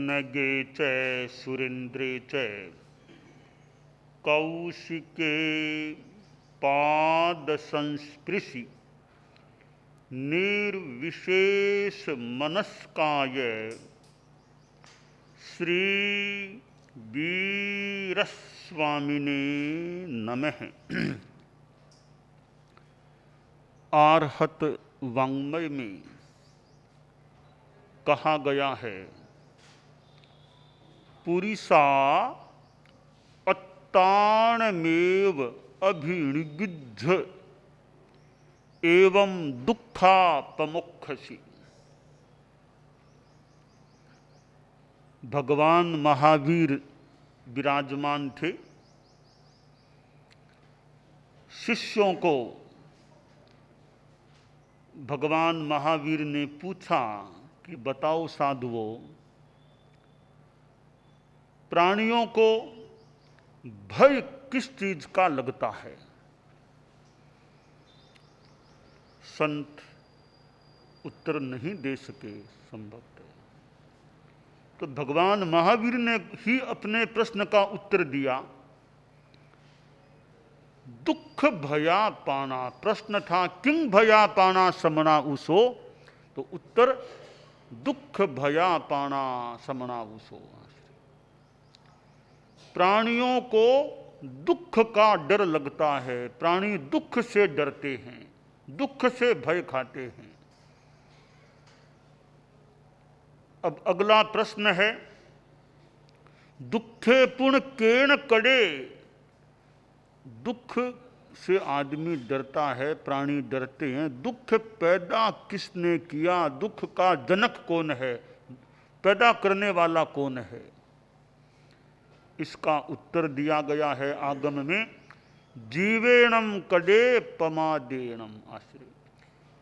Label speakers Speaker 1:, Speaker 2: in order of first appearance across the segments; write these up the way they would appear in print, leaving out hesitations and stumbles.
Speaker 1: नगे च सुरेन्द्रे च कौशिके पाद संस्पृशि निर्विशेष मनस्काय श्री वीरस्वामिने नमः। आर्हत वाङ्मय में कहा गया है, पुरीसा अत्ताणमेव अभिनिगिद्ध एवं दुःखापमुख्यसि। भगवान महावीर विराजमान थे। शिष्यों को भगवान महावीर ने पूछा कि बताओ साधुओं, प्राणियों को भय किस चीज का लगता है? संत उत्तर नहीं दे सके संभवतः। तो भगवान महावीर ने ही अपने प्रश्न का उत्तर दिया। दुख भयापाणा, प्रश्न था किं भयापाणा समना उसो, तो उत्तर दुख भयापाणा समना उसो। प्राणियों को दुख का डर लगता है, प्राणी दुख से डरते हैं, दुख से भय खाते हैं। अब अगला प्रश्न है, दुखे पुण्य केण कड़े। दुख से आदमी डरता है, प्राणी डरते हैं। दुख पैदा किसने किया? दुख का जनक कौन है? पैदा करने वाला कौन है? इसका उत्तर दिया गया है आगम में, जीवेणम कड़े प्रमादेणम आश्रय,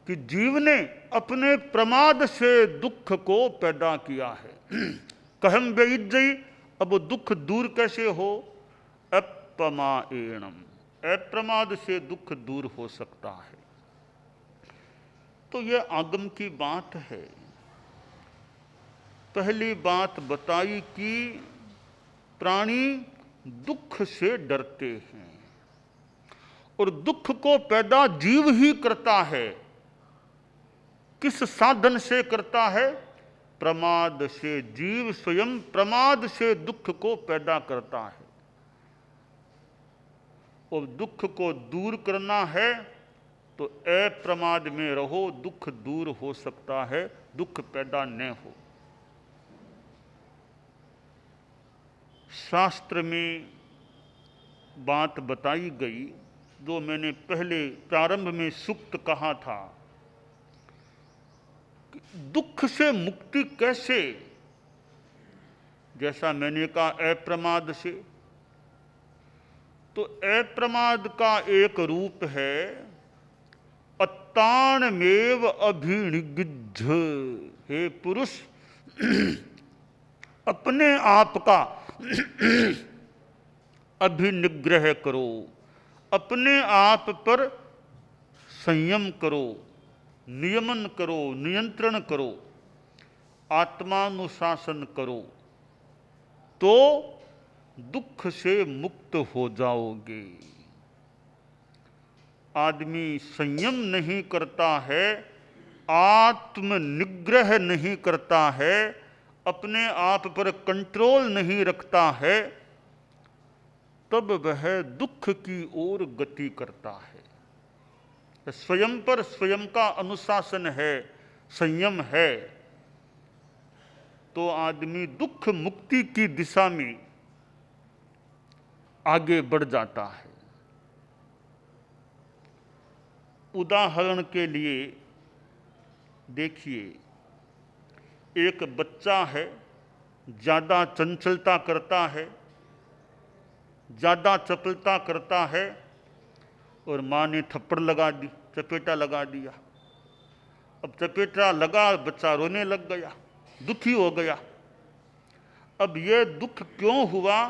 Speaker 1: कि जीव ने अपने प्रमाद से दुख को पैदा किया है। कहम बेइज्जई, अब दुख दूर कैसे हो? अपमाएणम, अप्रमाद से दुख दूर हो सकता है। तो यह आगम की बात है। पहली बात बताई कि प्राणी दुख से डरते हैं और दुख को पैदा जीव ही करता है। किस साधन से करता है? प्रमाद से। जीव स्वयं प्रमाद से दुख को पैदा करता है। और दुख को दूर करना है तो अप्रमाद में रहो, दुख दूर हो सकता है, दुख पैदा न हो। शास्त्र में बात बताई गई, जो मैंने पहले प्रारंभ में सूक्त कहा था, दुख से मुक्ति कैसे? जैसा मैंने कहा अप्रमाद से, तो अप्रमाद का एक रूप है अत्ताणमेव अभिनिगिद्ध। हे पुरुष, अपने आप का अभिनिग्रह करो, अपने आप पर संयम करो, नियमन करो, नियंत्रण करो, आत्मानुशासन करो, तो दुख से मुक्त हो जाओगे। आदमी संयम नहीं करता है, आत्मनिग्रह नहीं करता है, अपने आप पर कंट्रोल नहीं रखता है, तब वह दुख की ओर गति करता है। स्वयं पर स्वयं का अनुशासन है, संयम है, तो आदमी दुख मुक्ति की दिशा में आगे बढ़ जाता है। उदाहरण के लिए देखिए, एक बच्चा है, ज़्यादा चंचलता करता है, ज़्यादा चपलता करता है, और माँ ने थप्पड़ लगा दी, चपेटा लगा दिया। अब चपेटा लगा, बच्चा रोने लग गया, दुखी हो गया। अब यह दुख क्यों हुआ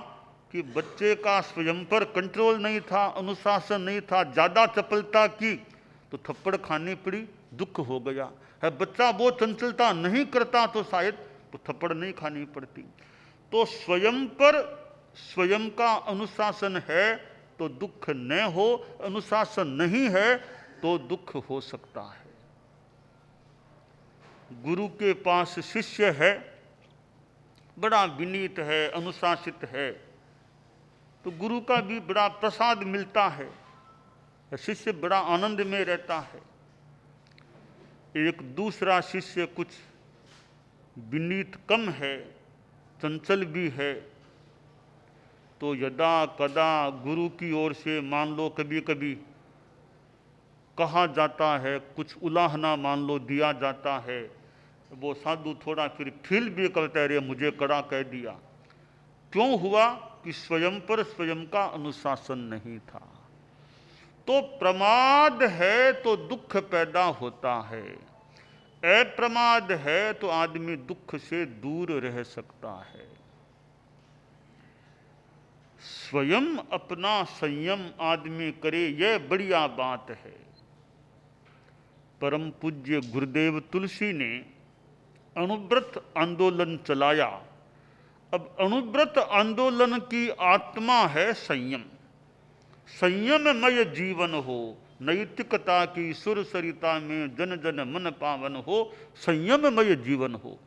Speaker 1: कि बच्चे का स्वयं पर कंट्रोल नहीं था, अनुशासन नहीं था, ज़्यादा चपलता की तो थप्पड़ खानी पड़ी, दुख हो गया है। बच्चा वो चंचलता नहीं करता तो शायद तो थप्पड़ नहीं खानी पड़ती। तो स्वयं पर स्वयं का अनुशासन है तो दुख न हो, अनुशासन नहीं है तो दुख हो सकता है। गुरु के पास शिष्य है, बड़ा विनीत है, अनुशासित है, तो गुरु का भी बड़ा प्रसाद मिलता है, शिष्य बड़ा आनंद में रहता है। एक दूसरा शिष्य कुछ विनीत कम है, चंचल भी है, तो यदा कदा गुरु की ओर से मान लो कभी कभी कहा जाता है, कुछ उलाहना मान लो दिया जाता है, वो साधु थोड़ा फिर फील भी करते रहे मुझे कड़ा कह दिया। क्यों हुआ कि स्वयं पर स्वयं का अनुशासन नहीं था। तो प्रमाद है तो दुख पैदा होता है, अप्रमाद है तो आदमी दुख से दूर रह सकता है। स्वयं अपना संयम आदमी करे, यह बढ़िया बात है। परम पूज्य गुरुदेव तुलसी ने अणुव्रत आंदोलन चलाया। अब अणुव्रत आंदोलन की आत्मा है संयम। संयममय जीवन हो, नैतिकता की सुर सरिता में जन जन मन पावन हो, संयममय जीवन हो।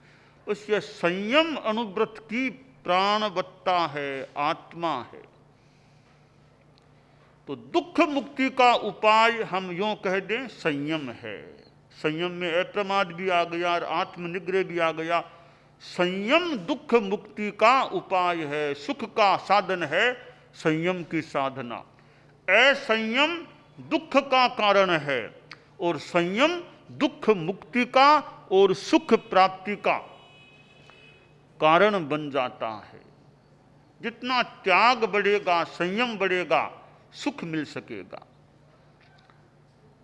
Speaker 1: उससे संयम अणुव्रत की प्राणवत्ता है, आत्मा है। तो दुख मुक्ति का उपाय हम यूं कह दें संयम है। संयम में अप्रमाद भी आ गया और आत्मनिग्रह भी आ गया। संयम दुख मुक्ति का उपाय है, सुख का साधन है संयम की साधना। असंयम दुख का कारण है और संयम दुख मुक्ति का और सुख प्राप्ति का कारण बन जाता है। जितना त्याग बढ़ेगा, संयम बढ़ेगा, सुख मिल सकेगा।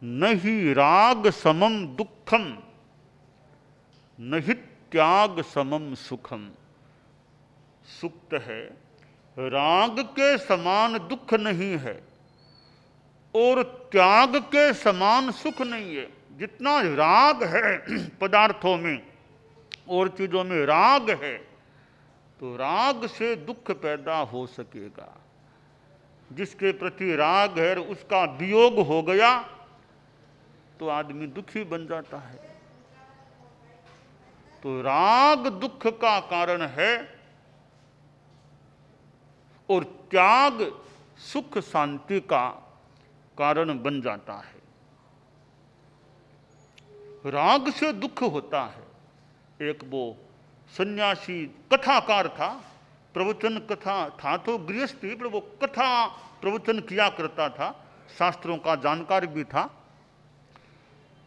Speaker 1: नहीं राग समम दुखम, नहीं त्याग समम सुखम। सुक्त है, राग के समान दुख नहीं है और त्याग के समान सुख नहीं है। जितना राग है पदार्थों में और चीजों में राग है, तो राग से दुख पैदा हो सकेगा। जिसके प्रति राग है उसका वियोग हो गया तो आदमी दुखी बन जाता है। तो राग दुख का कारण है और त्याग सुख शांति का कारण बन जाता है। राग से दुख होता है। एक वो सन्यासी कथाकार था, प्रवचन कथा था तो गृहस्थी, पर वो कथा प्रवचन किया करता था, शास्त्रों का जानकार भी था।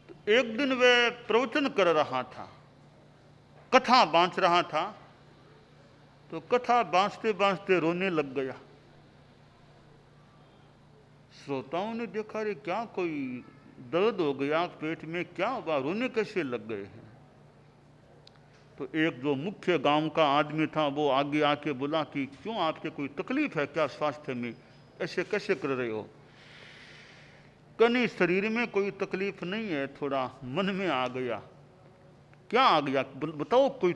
Speaker 1: तो एक दिन वे प्रवचन कर रहा था, कथा बांच रहा था, तो कथा बांचते बांचते रोने लग गया। श्रोताओं ने देखा, रे क्या कोई दर्द हो गया पेट में, क्या हुआ, रोने कैसे लग गए हैं। तो एक जो मुख्य गांव का आदमी था वो आगे आके बोला कि क्यों, आपके कोई तकलीफ है क्या स्वास्थ्य में, ऐसे कैसे कर रहे हो। कहीं शरीर में कोई तकलीफ नहीं है, थोड़ा मन में आ गया। क्या आ गया बताओ, कोई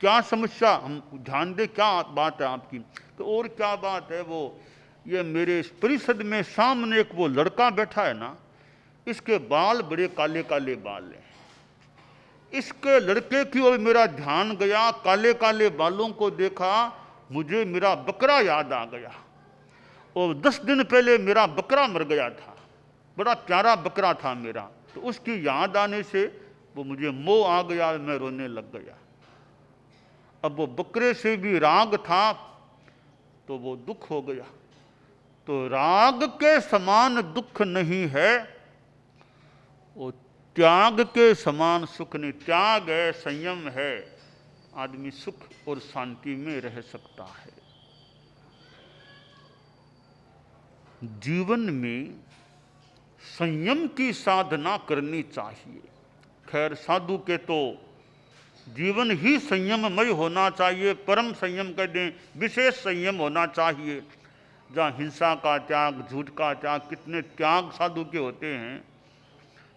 Speaker 1: क्या समस्या, हम ध्यान दे क्या बात है आपकी। तो और क्या बात है, वो ये मेरे परिषद में सामने एक वो लड़का बैठा है ना, इसके बाल बड़े काले काले बाल हैं। इसके लड़के की ओर मेरा ध्यान गया, काले काले बालों को देखा, मुझे मेरा बकरा याद आ गया। और 10 दिन पहले मेरा बकरा मर गया था, बड़ा प्यारा बकरा था मेरा। तो उसकी याद आने से वो मुझे मोह आ गया, मैं रोने लग गया। अब वो बकरे से भी राग था तो वो दुख हो गया। तो राग के समान दुख नहीं है और त्याग के समान सुख नहीं। त्याग है, संयम है, आदमी सुख और शांति में रह सकता है। जीवन में संयम की साधना करनी चाहिए। खैर साधु के तो जीवन ही संयममय होना चाहिए, परम संयम कर दें, विशेष संयम होना चाहिए। जहाँ हिंसा का त्याग, झूठ का त्याग, कितने त्याग साधु के होते हैं।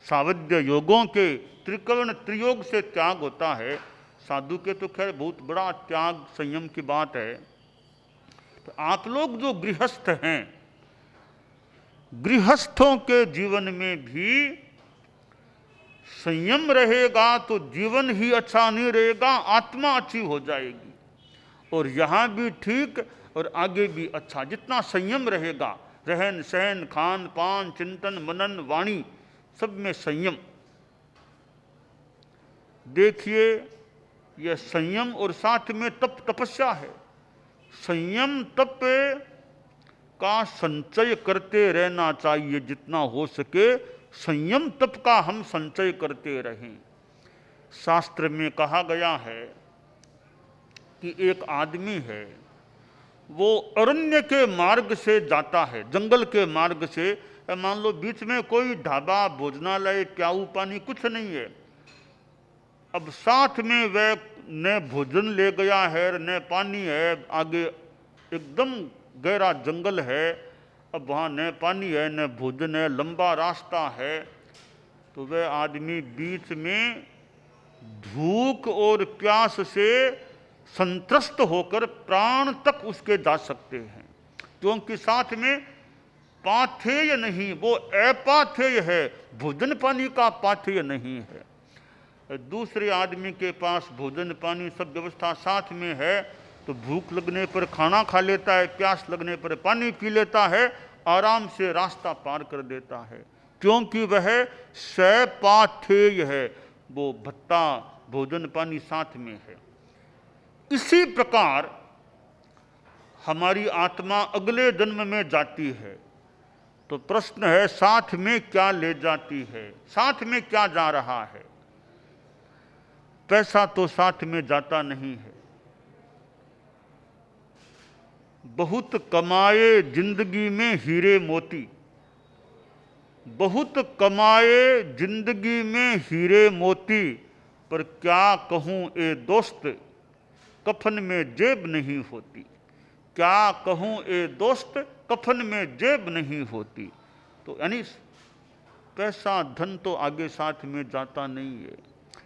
Speaker 1: सावध्य योगों के त्रिकर्ण त्रियोग से त्याग होता है। साधु के तो खैर बहुत बड़ा त्याग संयम की बात है। तो आप लोग जो गृहस्थ हैं, गृहस्थों के जीवन में भी संयम रहेगा तो जीवन ही अच्छा नहीं रहेगा, आत्मा अच्छी हो जाएगी। और यहाँ भी ठीक और आगे भी अच्छा। जितना संयम रहेगा, रहन सहन, खान पान, चिंतन मनन वाणी, सब में संयम। देखिए यह संयम और साथ में तपस्या है। संयम तप का संचय करते रहना चाहिए, जितना हो सके संयम तप का हम संचय करते रहें। शास्त्र में कहा गया है कि एक आदमी है, वो अरण्य के मार्ग से जाता है, जंगल के मार्ग से। मान लो बीच में कोई ढाबा, भोजनालय, प्याऊ पानी कुछ नहीं है। अब साथ में वह न भोजन ले गया है न पानी है, आगे एकदम गहरा जंगल है। अब वहाँ न पानी है न भोजन है, लंबा रास्ता है। तो वह आदमी बीच में भूख और प्यास से संत्रस्त होकर प्राण तक उसके जा सकते हैं, क्योंकि साथ में पाथेय नहीं, वो अपाथेय है, भोजन पानी का पाथेय नहीं है। दूसरे आदमी के पास भोजन पानी सब व्यवस्था साथ में है, तो भूख लगने पर खाना खा लेता है, प्यास लगने पर पानी पी लेता है, आराम से रास्ता पार कर देता है, क्योंकि वह सपाथेय है, वो भत्ता भोजन पानी साथ में है। इसी प्रकार हमारी आत्मा अगले जन्म में जाती है, तो प्रश्न है साथ में क्या ले जाती है, साथ में क्या जा रहा है। पैसा तो साथ में जाता नहीं है। बहुत कमाए जिंदगी में हीरे मोती, बहुत कमाए जिंदगी में हीरे मोती, पर क्या कहूँ ए दोस्त कफन में जेब नहीं होती। क्या कहूँ ए दोस्त कफन में जेब नहीं होती। तो यानी पैसा धन तो आगे साथ में जाता नहीं है।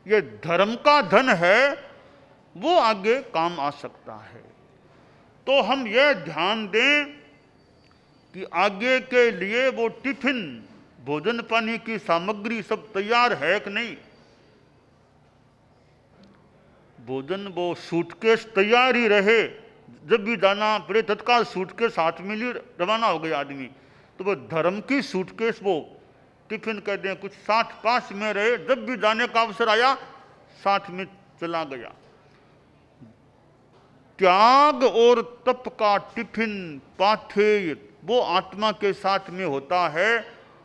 Speaker 1: ये धर्म का धन है, वो आगे काम आ सकता है। तो हम ये ध्यान दें कि आगे के लिए वो टिफिन, भोजन पानी की सामग्री सब तैयार है कि नहीं। भोजन वो सूटकेस तैयार ही रहे, जब भी जाना पड़े तत्काल सूटकेस हाथ में लिए रवाना हो गए आदमी। तो वो धर्म की सूटकेस, वो टिफिन कह दें, कुछ साथ पास में रहे, जब भी जाने का अवसर आया साथ में चला गया। त्याग और तप का टिफिन पाथेय वो आत्मा के साथ में होता है,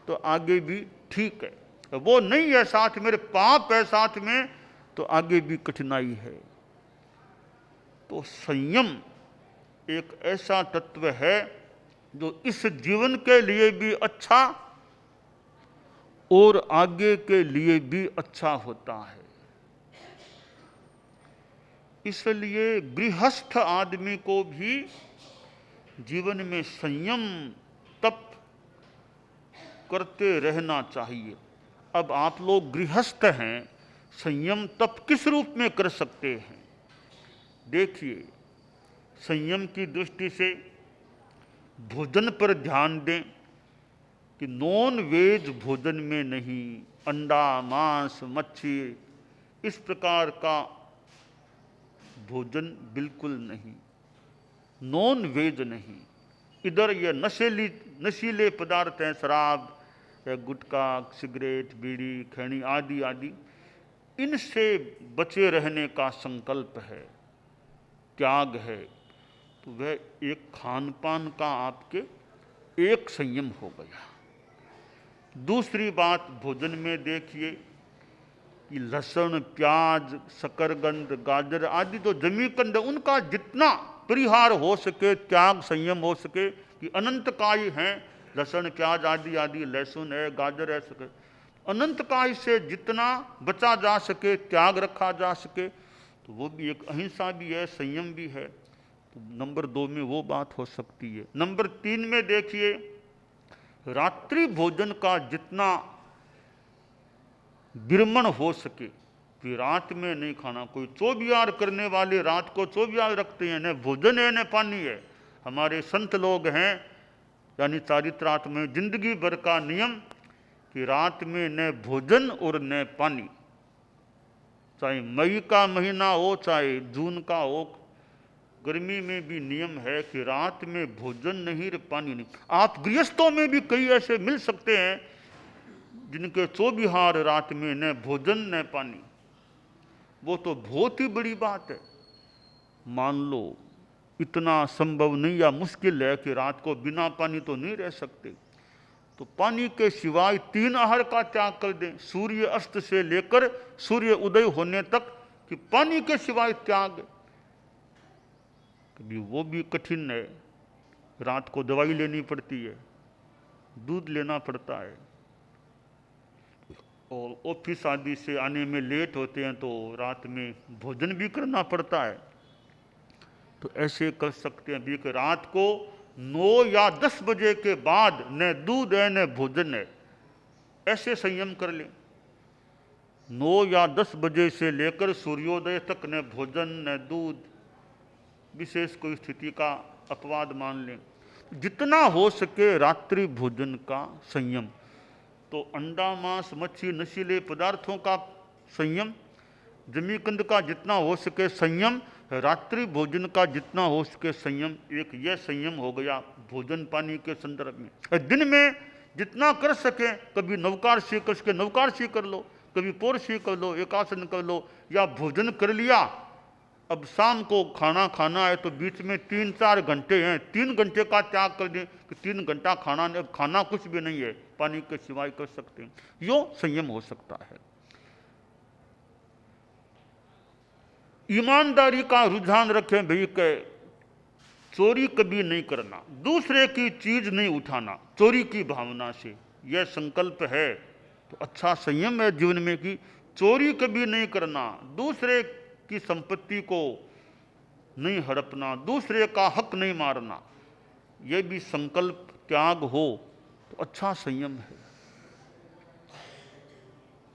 Speaker 1: तो आगे भी ठीक है। वो नहीं है साथ, मेरे पाप है साथ में, तो आगे भी कठिनाई है। तो संयम एक ऐसा तत्व है जो इस जीवन के लिए भी अच्छा और आगे के लिए भी अच्छा होता है। इसलिए गृहस्थ आदमी को भी जीवन में संयम तप करते रहना चाहिए। अब आप लोग गृहस्थ हैं, संयम तप किस रूप में कर सकते हैं। देखिए, संयम की दृष्टि से भोजन पर ध्यान दें कि नॉन वेज भोजन में नहीं, अंडा मांस मच्छी इस प्रकार का भोजन बिल्कुल नहीं, नॉन वेज नहीं। इधर ये नशीले पदार्थ हैं, शराब, गुटखा, सिगरेट, बीड़ी, खैनी आदि आदि, इनसे बचे रहने का संकल्प है, त्याग है। तो वह एक खान पान का आपके एक संयम हो गया। दूसरी बात, भोजन में देखिए कि लहसुन, प्याज, शकरकंद, गाजर आदि तो जमीकंद, उनका जितना परिहार हो सके, त्याग संयम हो सके, कि अनंतकायी हैं, लहसुन प्याज आदि आदि, लहसुन है, गाजर है, सके अनंतकाय से जितना बचा जा सके, त्याग रखा जा सके, तो वो भी एक अहिंसा भी है, संयम भी है। तो नंबर 2 में वो बात हो सकती है। नंबर 3 में देखिए, रात्रि भोजन का जितना विरमण हो सके, कि रात में नहीं खाना। कोई चौबियार करने वाले रात को चौबियार रखते हैं, न भोजन है न पानी है। हमारे संत लोग हैं यानी चारित्रार्थ में जिंदगी भर का नियम कि रात में न भोजन और न पानी, चाहे मई का महीना हो चाहे जून का हो, गर्मी में भी नियम है कि रात में भोजन नहीं पानी नहीं। आप गृहस्थों में भी कई ऐसे मिल सकते हैं जिनके चौबिहार रात में न भोजन न पानी। वो तो बहुत ही बड़ी बात है। मान लो इतना संभव नहीं या मुश्किल है कि रात को बिना पानी तो नहीं रह सकते, तो पानी के सिवाय 3 आहार का त्याग कर दें, सूर्य अस्त से लेकर सूर्य उदय होने तक, कि पानी के सिवाय त्याग। कभी वो भी कठिन है, रात को दवाई लेनी पड़ती है, दूध लेना पड़ता है, और ऑफिस आदि से आने में लेट होते हैं तो रात में भोजन भी करना पड़ता है। तो ऐसे कर सकते हैं भी कि रात को 9 या 10 बजे के बाद न दूध है न भोजन है, ऐसे संयम कर लें। 9 या 10 बजे से लेकर सूर्योदय तक न भोजन न दूध, विशेष कोई स्थिति का अपवाद मान लें। जितना हो सके रात्रि भोजन का संयम, तो अंडा मांस मच्छी नशीले पदार्थों का संयम, जमीकंद का जितना हो सके संयम, रात्रि भोजन का जितना हो सके संयम। एक यह संयम हो गया भोजन पानी के संदर्भ में। दिन में जितना कर सके, कभी नवकारशी कर सके नवकारशी कर लो, कभी पौरशी कर लो, एकासन कर लो, या भोजन कर लिया। अब शाम को खाना खाना है तो बीच में 3-4 घंटे हैं, 3 घंटे का त्याग कर दें कि 3 घंटा खाना कुछ भी नहीं है, पानी के सिवाय कर सकते हैं। यो संयम हो सकता है। ईमानदारी का रुझान रखें भाई के चोरी कभी नहीं करना, दूसरे की चीज नहीं उठाना चोरी की भावना से, यह संकल्प है तो अच्छा संयम है जीवन में कि चोरी कभी नहीं करना, दूसरे की संपत्ति को नहीं हड़पना, दूसरे का हक नहीं मारना। यह भी संकल्प त्याग हो तो अच्छा संयम है।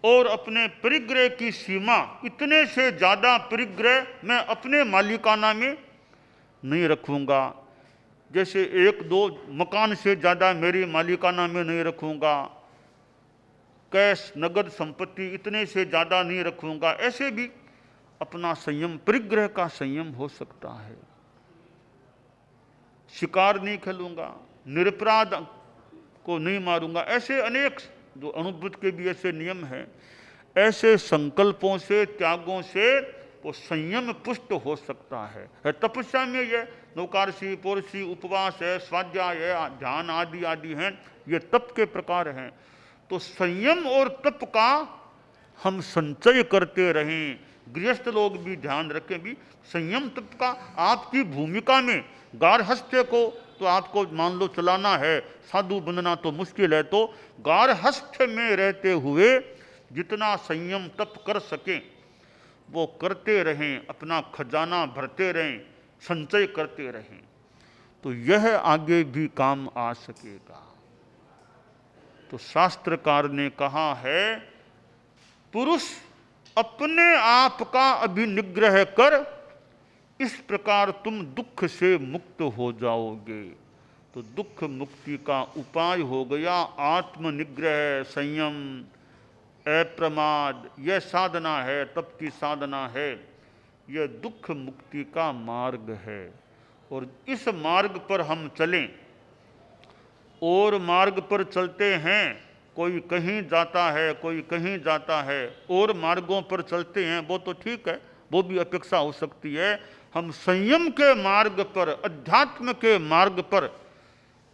Speaker 1: और अपने परिग्रह की सीमा, इतने से ज्यादा परिग्रह मैं अपने मालिकाना में नहीं रखूंगा, जैसे 1-2 मकान से ज्यादा मेरी मालिकाना में नहीं रखूंगा, कैश नगद संपत्ति इतने से ज्यादा नहीं रखूंगा। ऐसे भी अपना संयम, परिग्रह का संयम हो सकता है। शिकार नहीं खेलूंगा, निरपराध को नहीं मारूंगा, ऐसे अनेक जो अनुभूत के भी ऐसे नियम हैं। ऐसे संकल्पों से, त्यागों से वो संयम पुष्ट हो सकता है। तपस्या में ये नौकारशी, पौरशी, उपवास है, स्वाध्याय है, ध्यान आदि आदि हैं, ये तप के प्रकार हैं। तो संयम और तप का हम संचय करते रहें। गृहस्थ लोग भी ध्यान रखें भी संयम तप का। आपकी भूमिका में गारहस्थ्य को तो आपको मान लो चलाना है, साधु बनना तो मुश्किल है, तो गारहस्थ्य में रहते हुए जितना संयम तप कर सकें वो करते रहें, अपना खजाना भरते रहें, संचय करते रहें, तो यह आगे भी काम आ सकेगा। तो शास्त्रकार ने कहा है, पुरुष अपने आप का अभिनिग्रह कर, इस प्रकार तुम दुख से मुक्त हो जाओगे। तो दुख मुक्ति का उपाय हो गया आत्मनिग्रह, संयम, अप्रमाद। यह साधना है, तप की साधना है, यह दुख मुक्ति का मार्ग है। और इस मार्ग पर हम चलें। और मार्ग पर चलते हैं, कोई कहीं जाता है, कोई कहीं जाता है, और मार्गों पर चलते हैं, वो तो ठीक है, वो भी अपेक्षा हो सकती है। हम संयम के मार्ग पर, अध्यात्म के मार्ग पर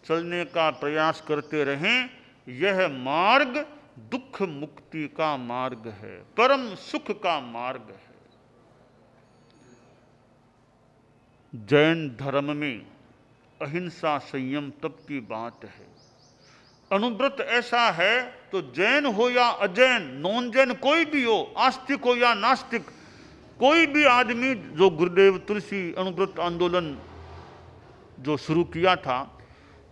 Speaker 1: चलने का प्रयास करते रहें। यह मार्ग दुख मुक्ति का मार्ग है, परम सुख का मार्ग है। जैन धर्म में अहिंसा, संयम, तप की बात है। अनुव्रत ऐसा है तो जैन हो या अजैन, नॉन जैन कोई भी हो, आस्तिक हो या नास्तिक, कोई भी आदमी, जो गुरुदेव तुलसी अनुव्रत आंदोलन जो शुरू किया था,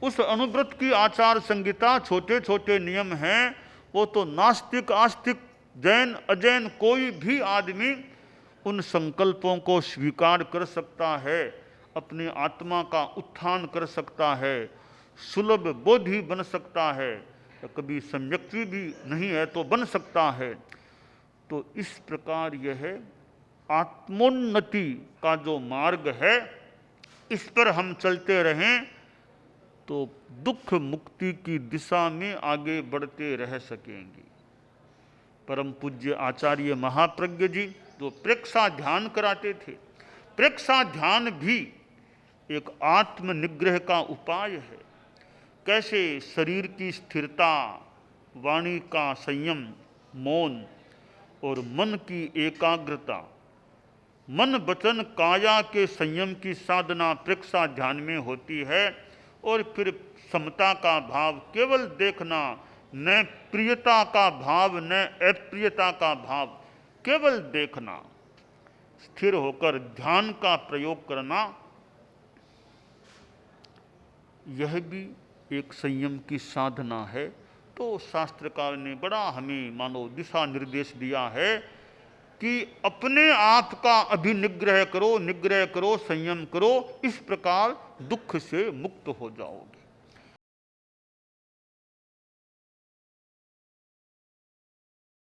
Speaker 1: उस अनुव्रत की आचार संहिता, छोटे छोटे नियम हैं, वो तो नास्तिक आस्तिक जैन अजैन कोई भी आदमी उन संकल्पों को स्वीकार कर सकता है, अपनी आत्मा का उत्थान कर सकता है, सुलभ बोधि बन सकता है, या कभी सम्यक्ति भी नहीं है तो बन सकता है। तो इस प्रकार यह आत्मोन्नति का जो मार्ग है, इस पर हम चलते रहें तो दुख मुक्ति की दिशा में आगे बढ़ते रह सकेंगे। परम पूज्य आचार्य महाप्रज्ञ जी जो प्रेक्षा ध्यान कराते थे, प्रेक्षा ध्यान भी एक आत्मनिग्रह का उपाय है। कैसे शरीर की स्थिरता, वाणी का संयम, मौन और मन की एकाग्रता, मन वचन काया के संयम की साधना प्रेक्षा ध्यान में होती है। और फिर समता का भाव, केवल देखना, न प्रियता का भाव न अप्रियता का भाव, केवल देखना, स्थिर होकर ध्यान का प्रयोग करना, यह भी एक संयम की साधना है। तो शास्त्रकार ने बड़ा हमें मानो दिशा निर्देश दिया है कि अपने आप का अभिनिग्रह करो, निग्रह करो, संयम करो, इस प्रकार दुख से मुक्त हो जाओगे।